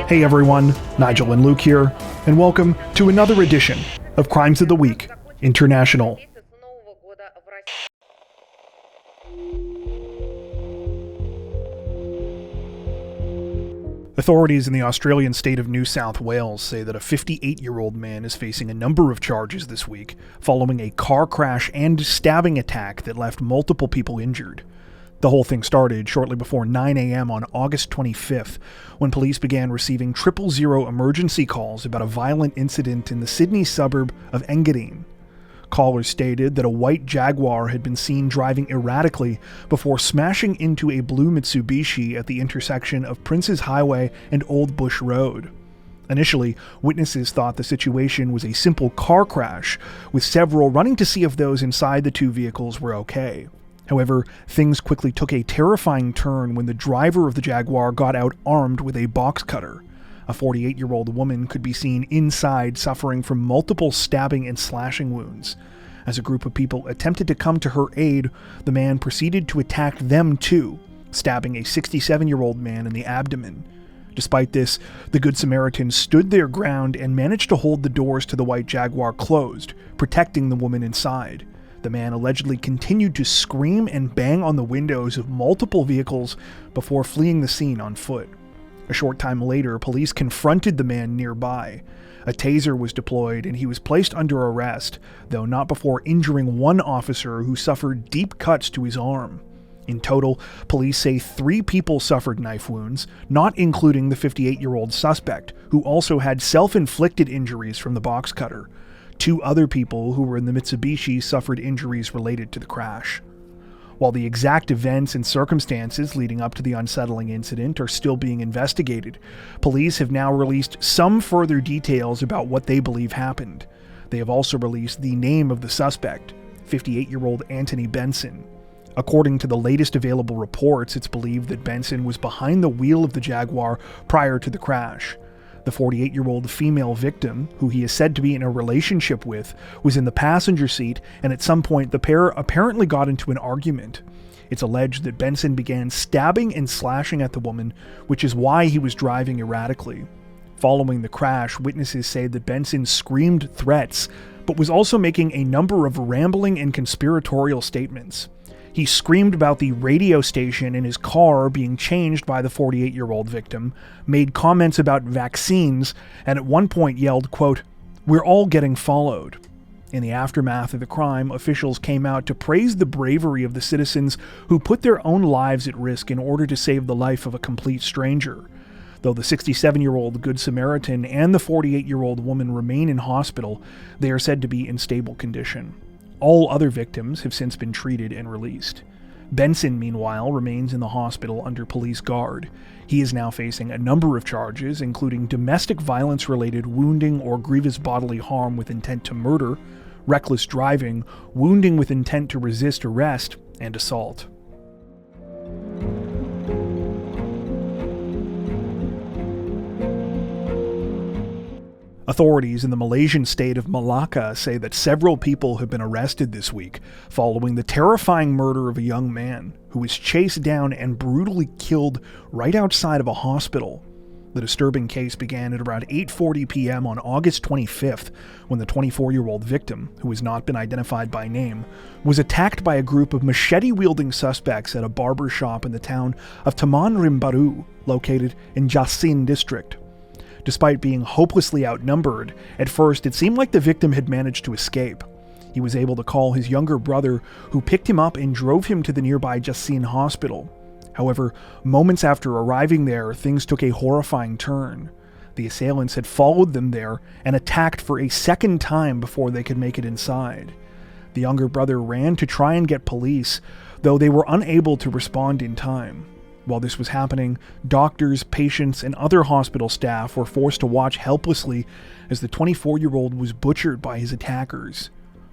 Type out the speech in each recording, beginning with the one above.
Hey everyone, Nigel and Luke here, and welcome to another edition of Crimes of the Week International. Authorities in the Australian state of New South Wales say that a 58-year-old man is facing a number of charges this week following a car crash and stabbing attack that left multiple people injured. The whole thing started shortly before 9 a.m. on August 25th, when police began receiving 000 emergency calls about a violent incident in the Sydney suburb of Engadine. Callers stated that a white Jaguar had been seen driving erratically before smashing into a blue Mitsubishi at the intersection of Princes Highway and Old Bush Road. Initially, witnesses thought the situation was a simple car crash, with several running to see if those inside the two vehicles were okay. However, things quickly took a terrifying turn when the driver of the Jaguar got out armed with a box cutter. A 48-year-old woman could be seen inside suffering from multiple stabbing and slashing wounds. As a group of people attempted to come to her aid, the man proceeded to attack them too, stabbing a 67-year-old man in the abdomen. Despite this, the Good Samaritan stood their ground and managed to hold the doors to the white Jaguar closed, protecting the woman inside. The man allegedly continued to scream and bang on the windows of multiple vehicles before fleeing the scene on foot. A short time later, police confronted the man nearby. A taser was deployed and he was placed under arrest, though not before injuring one officer who suffered deep cuts to his arm. In total, police say 3 people suffered knife wounds, not including the 58-year-old suspect, who also had self-inflicted injuries from the box cutter. 2 other people who were in the Mitsubishi suffered injuries related to the crash. While the exact events and circumstances leading up to the unsettling incident are still being investigated, police have now released some further details about what they believe happened. They have also released the name of the suspect, 58-year-old Anthony Benson. According to the latest available reports, it's believed that Benson was behind the wheel of the Jaguar prior to the crash. The 48-year-old female victim, who he is said to be in a relationship with, was in the passenger seat, and at some point the pair apparently got into an argument. It's alleged that Benson began stabbing and slashing at the woman, which is why he was driving erratically. Following the crash, witnesses say that Benson screamed threats, but was also making a number of rambling and conspiratorial statements. He screamed about the radio station in his car being changed by the 48-year-old victim, made comments about vaccines, and at one point yelled, quote, "We're all getting followed." In the aftermath of the crime, officials came out to praise the bravery of the citizens who put their own lives at risk in order to save the life of a complete stranger. Though the 67-year-old Good Samaritan and the 48-year-old woman remain in hospital, they are said to be in stable condition. All other victims have since been treated and released. Benson, meanwhile, remains in the hospital under police guard. He is now facing a number of charges, including domestic violence-related wounding or grievous bodily harm with intent to murder, reckless driving, wounding with intent to resist arrest, and assault. Authorities in the Malaysian state of Malacca say that several people have been arrested this week following the terrifying murder of a young man who was chased down and brutally killed right outside of a hospital. The disturbing case began at around 8:40 p.m. on August 25th when the 24-year-old victim, who has not been identified by name, was attacked by a group of machete-wielding suspects at a barber shop in the town of Taman Rimbaru, located in Jasin district. Despite being hopelessly outnumbered, at first it seemed like the victim had managed to escape. He was able to call his younger brother, who picked him up and drove him to the nearby Jasin hospital. However, moments after arriving there, things took a horrifying turn. The assailants had followed them there and attacked for a second time before they could make it inside. The younger brother ran to try and get police, though they were unable to respond in time. While this was happening, doctors, patients, and other hospital staff were forced to watch helplessly as the 24-year-old was butchered by his attackers.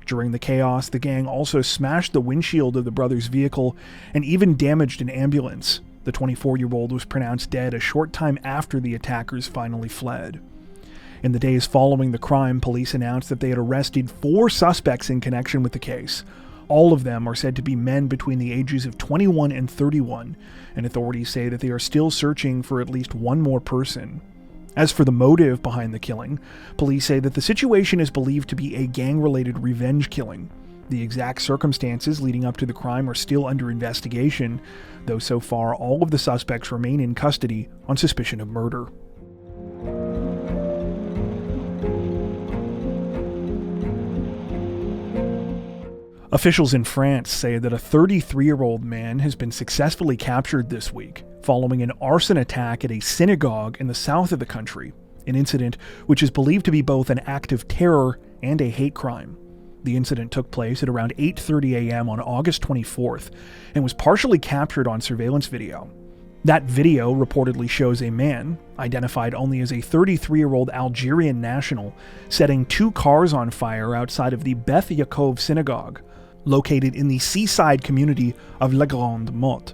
During the chaos, the gang also smashed the windshield of the brother's vehicle and even damaged an ambulance. The 24-year-old was pronounced dead a short time after the attackers finally fled. In the days following the crime, police announced that they had arrested 4 suspects in connection with the case. All of them are said to be men between the ages of 21 and 31, and authorities say that they are still searching for at least one more person. As for the motive behind the killing, police say that the situation is believed to be a gang-related revenge killing. The exact circumstances leading up to the crime are still under investigation, though so far all of the suspects remain in custody on suspicion of murder. Officials in France say that a 33-year-old man has been successfully captured this week, following an arson attack at a synagogue in the south of the country, an incident which is believed to be both an act of terror and a hate crime. The incident took place at around 8:30 a.m. on August 24th and was partially captured on surveillance video. That video reportedly shows a man, identified only as a 33-year-old Algerian national, setting 2 cars on fire outside of the Beth Yaakov synagogue, located in the seaside community of La Grande-Motte.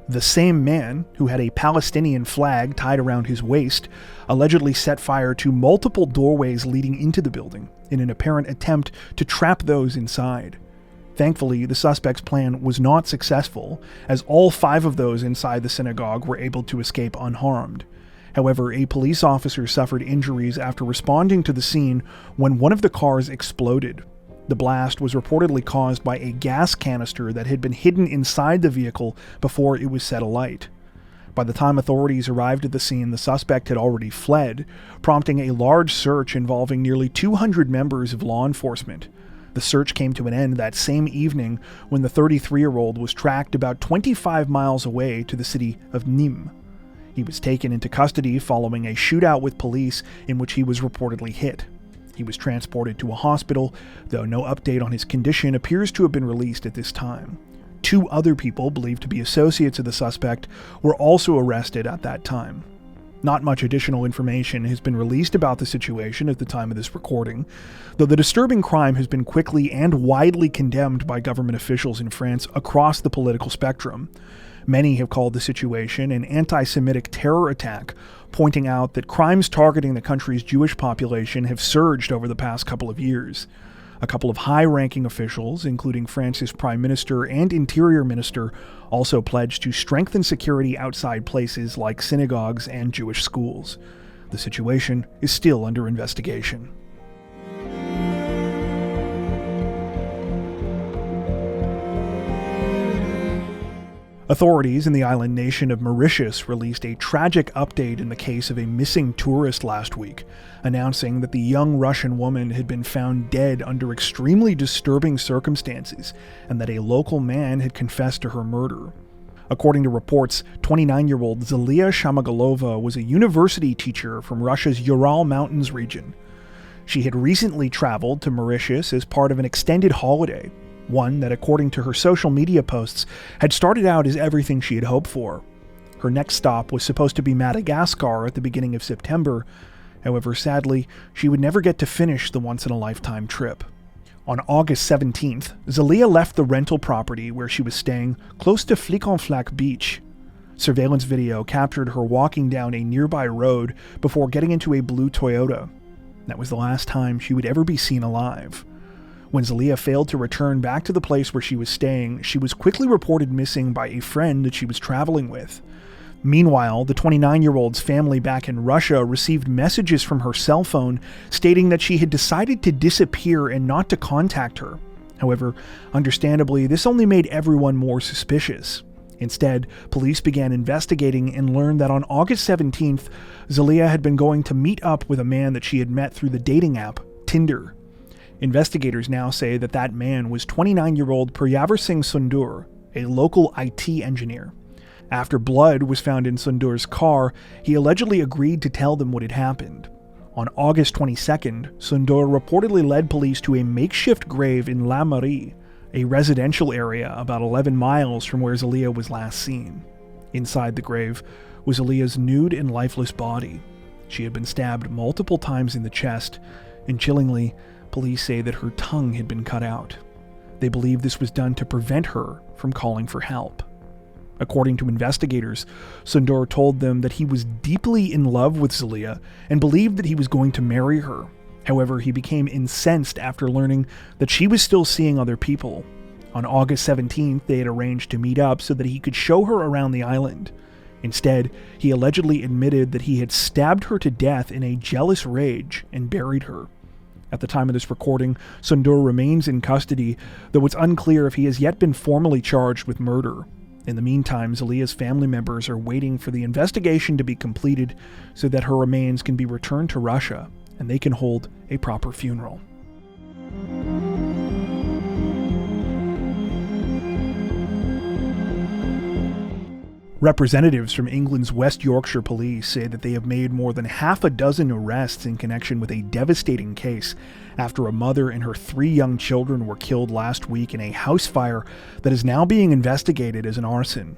The same man, who had a Palestinian flag tied around his waist, allegedly set fire to multiple doorways leading into the building in an apparent attempt to trap those inside. Thankfully, the suspect's plan was not successful, as all 5 of those inside the synagogue were able to escape unharmed. However, a police officer suffered injuries after responding to the scene when one of the cars exploded. The blast was reportedly caused by a gas canister that had been hidden inside the vehicle before it was set alight. By the time authorities arrived at the scene, the suspect had already fled, prompting a large search involving nearly 200 members of law enforcement. The search came to an end that same evening when the 33-year-old was tracked about 25 miles away to the city of Nîmes. He was taken into custody following a shootout with police in which he was reportedly hit. He was transported to a hospital, though no update on his condition appears to have been released at this time. 2 other people, believed to be associates of the suspect, were also arrested at that time. Not much additional information has been released about the situation at the time of this recording, though the disturbing crime has been quickly and widely condemned by government officials in France across the political spectrum. Many have called the situation an anti-Semitic terror attack, pointing out that crimes targeting the country's Jewish population have surged over the past couple of years. A couple of high-ranking officials, including France's Prime Minister and Interior Minister, also pledged to strengthen security outside places like synagogues and Jewish schools. The situation is still under investigation. Authorities in the island nation of Mauritius released a tragic update in the case of a missing tourist last week, announcing that the young Russian woman had been found dead under extremely disturbing circumstances and that a local man had confessed to her murder. According to reports, 29-year-old Zelia Shamagalova was a university teacher from Russia's Ural Mountains region. She had recently traveled to Mauritius as part of an extended holiday, one that, according to her social media posts, had started out as everything she had hoped for. Her next stop was supposed to be Madagascar at the beginning of September. However, sadly, she would never get to finish the once-in-a-lifetime trip. On August 17th, Zelia left the rental property where she was staying close to Flic beach. Surveillance video captured her walking down a nearby road before getting into a blue Toyota. That was the last time she would ever be seen alive. When Zelia failed to return back to the place where she was staying, she was quickly reported missing by a friend that she was traveling with. Meanwhile, the 29-year-old's family back in Russia received messages from her cell phone stating that she had decided to disappear and not to contact her. However, understandably, this only made everyone more suspicious. Instead, police began investigating and learned that on August 17th, Zelia had been going to meet up with a man that she had met through the dating app Tinder. Investigators now say that that man was 29-year-old Pryavar Singh Sundur, a local IT engineer. After blood was found in Sundur's car, he allegedly agreed to tell them what had happened. On August 22nd, Sundur reportedly led police to a makeshift grave in La Marie, a residential area about 11 miles from where Zelia was last seen. Inside the grave was Zelia's nude and lifeless body. She had been stabbed multiple times in the chest, and chillingly, police say that her tongue had been cut out. They believe this was done to prevent her from calling for help. According to investigators, Sundur told them that he was deeply in love with Zelia and believed that he was going to marry her. However, he became incensed after learning that she was still seeing other people. On August 17th, they had arranged to meet up so that he could show her around the island. Instead, he allegedly admitted that he had stabbed her to death in a jealous rage and buried her. At the time of this recording, Sundur remains in custody, though it's unclear if he has yet been formally charged with murder. In the meantime, Zalia's family members are waiting for the investigation to be completed so that her remains can be returned to Russia and they can hold a proper funeral. Representatives from England's West Yorkshire Police say that they have made more than half a dozen arrests in connection with a devastating case after a mother and her 3 young children were killed last week in a house fire that is now being investigated as an arson.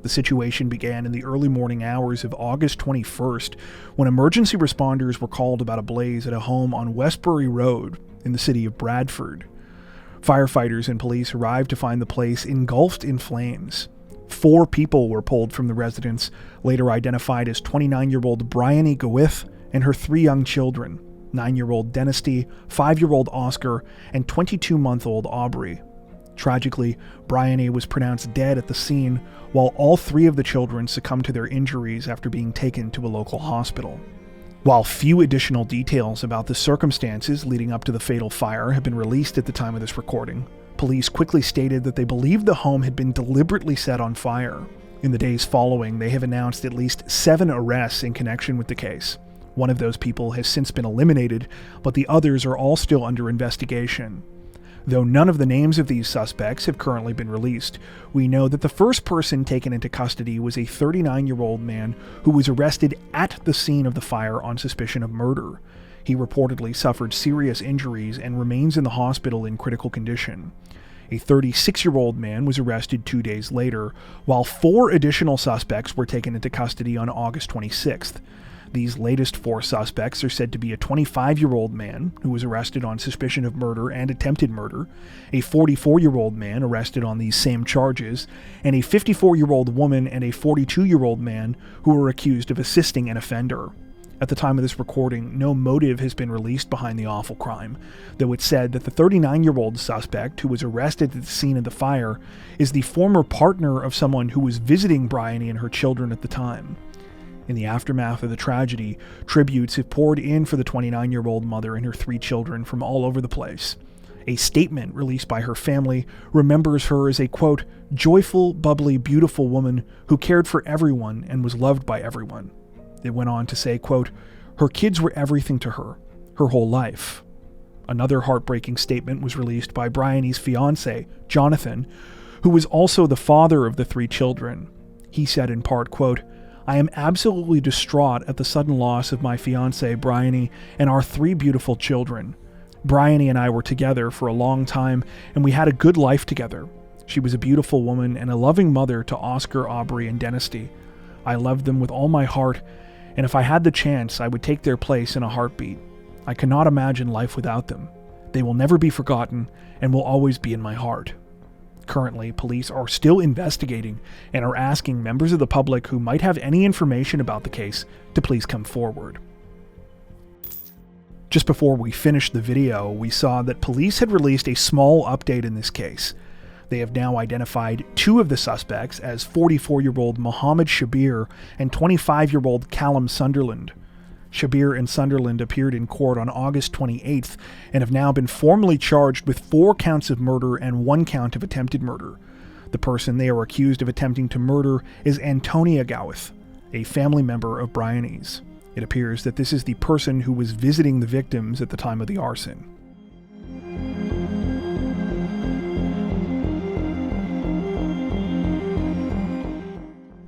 The situation began in the early morning hours of August 21st when emergency responders were called about a blaze at a home on Westbury Road in the city of Bradford. Firefighters and police arrived to find the place engulfed in flames. 4 people were pulled from the residence, later identified as 29-year-old Bryony Gwyth and her 3 young children, 9-year-old Dennisty, 5-year-old Oscar, and 22-month-old Aubrey. Tragically, Bryony was pronounced dead at the scene, while all 3 of the children succumbed to their injuries after being taken to a local hospital. While few additional details about the circumstances leading up to the fatal fire have been released at the time of this recording, police quickly stated that they believed the home had been deliberately set on fire. In the days following, they have announced at least 7 arrests in connection with the case. One of those people has since been eliminated, but the others are all still under investigation. Though none of the names of these suspects have currently been released, we know that the first person taken into custody was a 39-year-old man who was arrested at the scene of the fire on suspicion of murder. He reportedly suffered serious injuries and remains in the hospital in critical condition. A 36-year-old man was arrested 2 days later, while 4 additional suspects were taken into custody on August 26th. These latest 4 suspects are said to be a 25-year-old man who was arrested on suspicion of murder and attempted murder, a 44-year-old man arrested on these same charges, and a 54-year-old woman and a 42-year-old man who were accused of assisting an offender. At the time of this recording, no motive has been released behind the awful crime, though it's said that the 39-year-old suspect who was arrested at the scene of the fire is the former partner of someone who was visiting Bryony and her children at the time. In the aftermath of the tragedy, tributes have poured in for the 29-year-old mother and her 3 children from all over the place. A statement released by her family remembers her as a, quote, joyful, bubbly, beautiful woman who cared for everyone and was loved by everyone. It went on to say, quote, her kids were everything to her whole life. Another heartbreaking statement was released by Bryony's fiancé, Jonathan, who was also the father of the 3 children. He said in part, quote, I am absolutely distraught at the sudden loss of my fiancée, Bryony, and our 3 beautiful children. Bryony and I were together for a long time, and we had a good life together. She was a beautiful woman and a loving mother to Oscar, Aubrey, and Dennisty. I loved them with all my heart, and if I had the chance, I would take their place in a heartbeat. I cannot imagine life without them. They will never be forgotten and will always be in my heart. Currently, police are still investigating and are asking members of the public who might have any information about the case to please come forward. Just before we finished the video, we saw that police had released a small update in this case. They have now identified 2 of the suspects as 44-year-old Mohammed Shabir and 25-year-old Callum Sunderland. Shabir and Sunderland appeared in court on August 28th and have now been formally charged with 4 counts of murder and 1 count of attempted murder. The person they are accused of attempting to murder is Antonia Gwyth, a family member of Bryony's. It appears that this is the person who was visiting the victims at the time of the arson.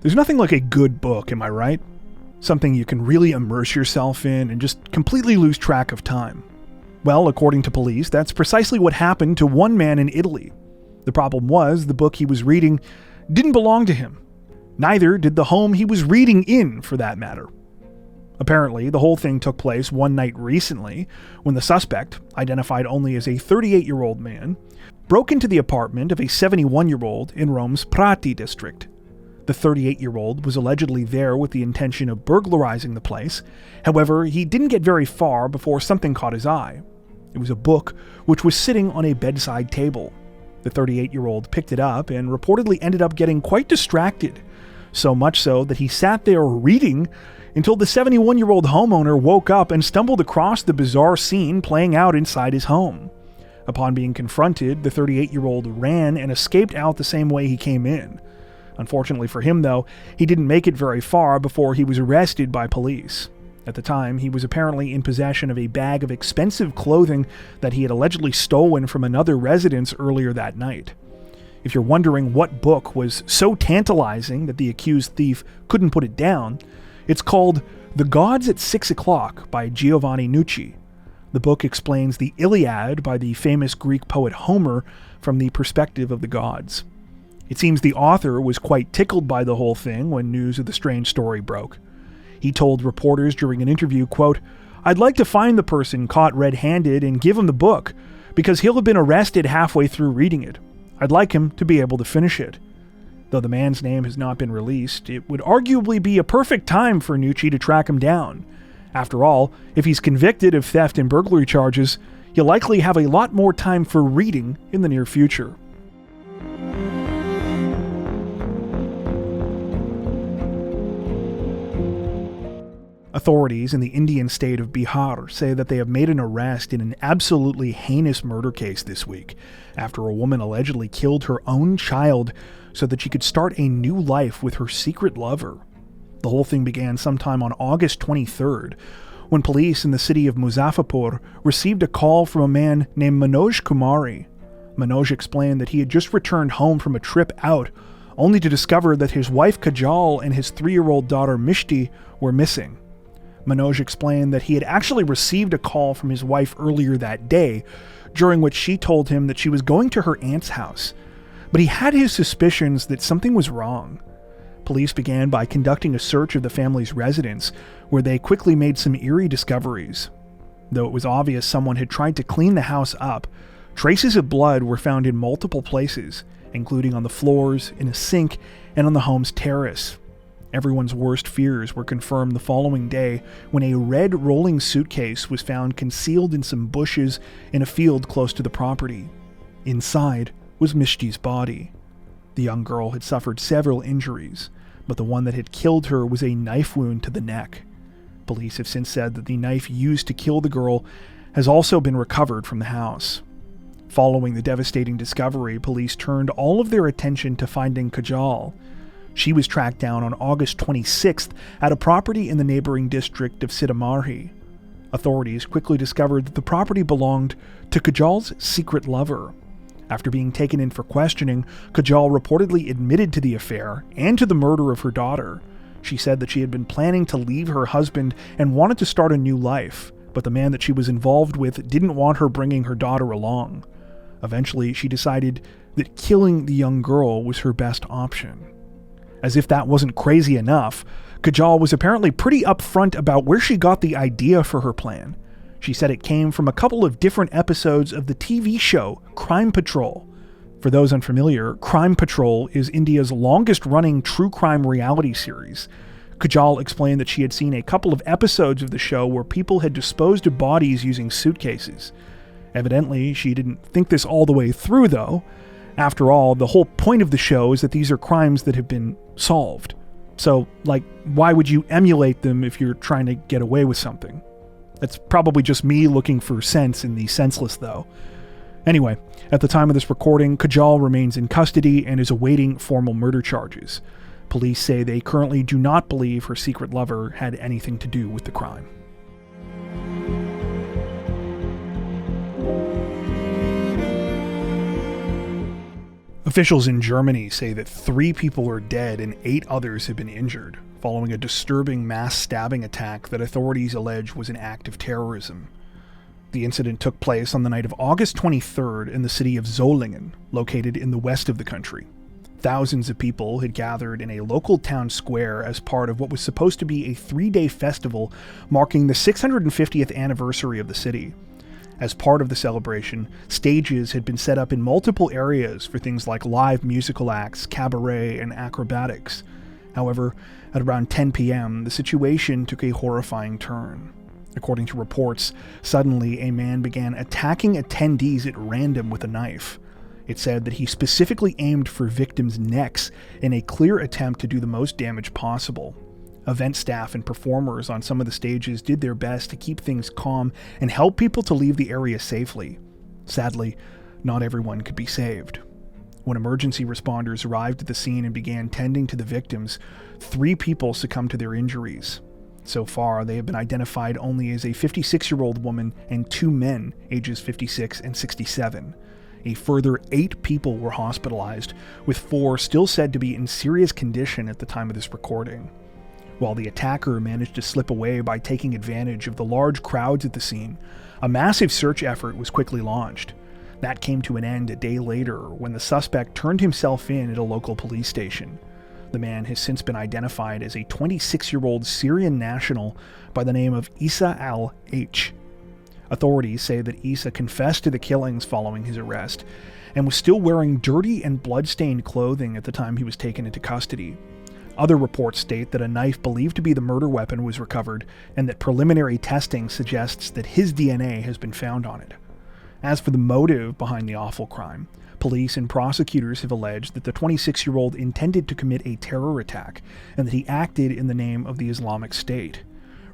There's nothing like a good book, am I right? Something you can really immerse yourself in and just completely lose track of time. Well, according to police, that's precisely what happened to one man in Italy. The problem was, the book he was reading didn't belong to him. Neither did the home he was reading in, for that matter. Apparently, the whole thing took place one night recently, when the suspect, identified only as a 38-year-old man, broke into the apartment of a 71-year-old in Rome's Prati district. The 38-year-old was allegedly there with the intention of burglarizing the place. However, he didn't get very far before something caught his eye. It was a book which was sitting on a bedside table. The 38-year-old picked it up and reportedly ended up getting quite distracted. so much so that he sat there reading until the 71-year-old homeowner woke up and stumbled across the bizarre scene playing out inside his home. Upon being confronted, the 38-year-old ran and escaped out the same way he came in. Unfortunately for him, though, he didn't make it very far before he was arrested by police. At the time, he was apparently in possession of a bag of expensive clothing that he had allegedly stolen from another residence earlier that night. If you're wondering what book was so tantalizing that the accused thief couldn't put it down, it's called The Gods at 6 O'Clock by Giovanni Nucci. The book explains the Iliad by the famous Greek poet Homer from the perspective of the gods. It seems the author was quite tickled by the whole thing when news of the strange story broke. He told reporters during an interview, quote, "I'd like to find the person caught red-handed and give him the book, because he'll have been arrested halfway through reading it. I'd like him to be able to finish it." Though the man's name has not been released, it would arguably be a perfect time for Nucci to track him down. After all, if he's convicted of theft and burglary charges, he'll likely have a lot more time for reading in the near future. Authorities in the Indian state of Bihar say that they have made an arrest in an absolutely heinous murder case this week, after a woman allegedly killed her own child so that she could start a new life with her secret lover. The whole thing began sometime on August 23rd, when police in the city of Muzaffarpur received a call from a man named Manoj Kumari. Manoj explained that he had just returned home from a trip out, only to discover that his wife Kajal and his 3-year-old daughter Mishti were missing. Manoj explained that he had actually received a call from his wife earlier that day, during which she told him that she was going to her aunt's house, but he had his suspicions that something was wrong. Police began by conducting a search of the family's residence, where they quickly made some eerie discoveries. Though it was obvious someone had tried to clean the house up, traces of blood were found in multiple places, including on the floors, in a sink, and on the home's terrace. Everyone's worst fears were confirmed the following day when a red rolling suitcase was found concealed in some bushes in a field close to the property. Inside was Mishti's body. The young girl had suffered several injuries, but the one that had killed her was a knife wound to the neck. Police have since said that the knife used to kill the girl has also been recovered from the house. Following the devastating discovery, police turned all of their attention to finding Kajal. She was tracked down on August 26th at a property in the neighboring district of Sitamarhi. Authorities quickly discovered that the property belonged to Kajal's secret lover. After being taken in for questioning, Kajal reportedly admitted to the affair and to the murder of her daughter. She said that she had been planning to leave her husband and wanted to start a new life, but the man that she was involved with didn't want her bringing her daughter along. Eventually, she decided that killing the young girl was her best option. As if that wasn't crazy enough, Kajal was apparently pretty upfront about where she got the idea for her plan. She said it came from a couple of different episodes of the TV show Crime Patrol. For those unfamiliar, Crime Patrol is India's longest-running true crime reality series. Kajal explained that she had seen a couple of episodes of the show where people had disposed of bodies using suitcases. Evidently, she didn't think this all the way through, though. After all, the whole point of the show is that these are crimes that have been solved. So, why would you emulate them if you're trying to get away with something? That's probably just me looking for sense in the senseless, though. Anyway, at the time of this recording, Kajal remains in custody and is awaiting formal murder charges. Police say they currently do not believe her secret lover had anything to do with the crime. Officials in Germany say that 3 people are dead and 8 others have been injured, following a disturbing mass stabbing attack that authorities allege was an act of terrorism. The incident took place on the night of August 23rd in the city of Solingen, located in the west of the country. Thousands of people had gathered in a local town square as part of what was supposed to be a 3-day festival marking the 650th anniversary of the city. As part of the celebration, stages had been set up in multiple areas for things like live musical acts, cabaret, and acrobatics. However, at around 10 p.m., the situation took a horrifying turn. According to reports, suddenly a man began attacking attendees at random with a knife. It said that he specifically aimed for victims' necks in a clear attempt to do the most damage possible. Event staff and performers on some of the stages did their best to keep things calm and help people to leave the area safely. Sadly, not everyone could be saved. When emergency responders arrived at the scene and began tending to the victims, 3 people succumbed to their injuries. So far, they have been identified only as a 56-year-old woman and 2 men, ages 56 and 67. A further 8 people were hospitalized, with 4 still said to be in serious condition at the time of this recording. While the attacker managed to slip away by taking advantage of the large crowds at the scene, a massive search effort was quickly launched. That came to an end a day later when the suspect turned himself in at a local police station. The man has since been identified as a 26-year-old Syrian national by the name of Isa al-H. Authorities say that Isa confessed to the killings following his arrest and was still wearing dirty and blood-stained clothing at the time he was taken into custody. Other reports state that a knife believed to be the murder weapon was recovered and that preliminary testing suggests that his DNA has been found on it. As for the motive behind the awful crime, police and prosecutors have alleged that the 26-year-old intended to commit a terror attack and that he acted in the name of the Islamic State.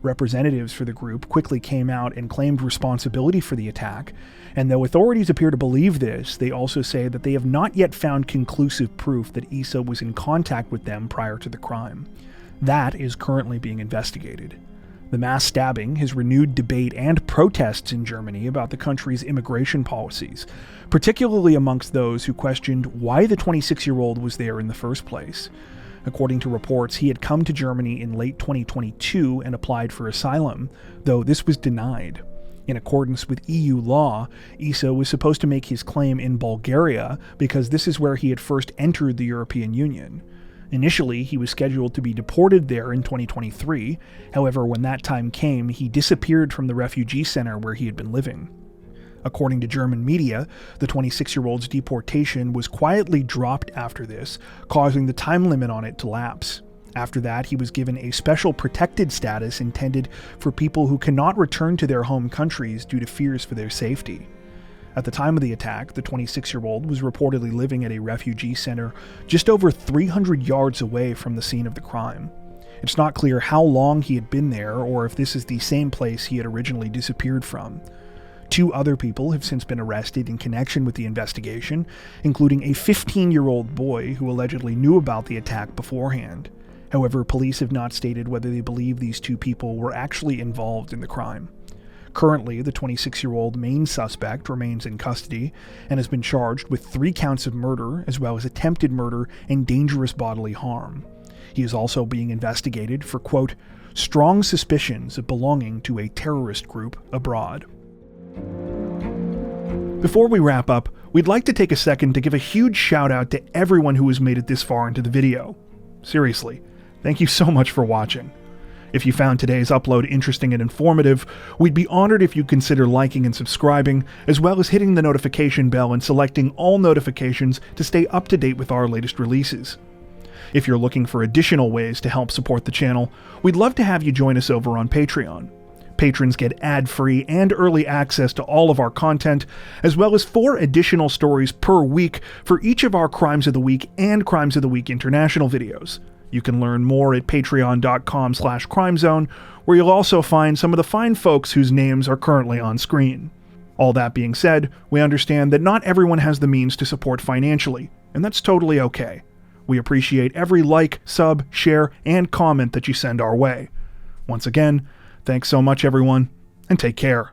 Representatives for the group quickly came out and claimed responsibility for the attack, and though authorities appear to believe this, they also say that they have not yet found conclusive proof that Isa was in contact with them prior to the crime. That is currently being investigated. The mass stabbing has renewed debate and protests in Germany about the country's immigration policies, particularly amongst those who questioned why the 26-year-old was there in the first place. According to reports, he had come to Germany in late 2022 and applied for asylum, though this was denied. In accordance with EU law, Isa was supposed to make his claim in Bulgaria because this is where he had first entered the European Union. Initially, he was scheduled to be deported there in 2023. However, when that time came, he disappeared from the refugee center where he had been living. According to German media, the 26-year-old's deportation was quietly dropped after this, causing the time limit on it to lapse. After that, he was given a special protected status intended for people who cannot return to their home countries due to fears for their safety. At the time of the attack, the 26-year-old was reportedly living at a refugee center just over 300 yards away from the scene of the crime. It's not clear how long he had been there or if this is the same place he had originally disappeared from. 2 other people have since been arrested in connection with the investigation, including a 15-year-old boy who allegedly knew about the attack beforehand. However, police have not stated whether they believe these 2 people were actually involved in the crime. Currently, the 26-year-old main suspect remains in custody and has been charged with 3 counts of murder as well as attempted murder and dangerous bodily harm. He is also being investigated for, quote, strong suspicions of belonging to a terrorist group abroad. Before we wrap up, we'd like to take a second to give a huge shout out to everyone who has made it this far into the video. Seriously, thank you so much for watching. If you found today's upload interesting and informative, we'd be honored if you consider liking and subscribing, as well as hitting the notification bell and selecting all notifications to stay up to date with our latest releases. If you're looking for additional ways to help support the channel, we'd love to have you join us over on Patreon. Patrons get ad-free and early access to all of our content, as well as 4 additional stories per week for each of our Crimes of the Week and Crimes of the Week International videos. You can learn more at patreon.com/crimezone, where you'll also find some of the fine folks whose names are currently on screen. All that being said, we understand that not everyone has the means to support financially, and that's totally okay. We appreciate every like, sub, share, and comment that you send our way. Once again, thanks so much everyone, and take care.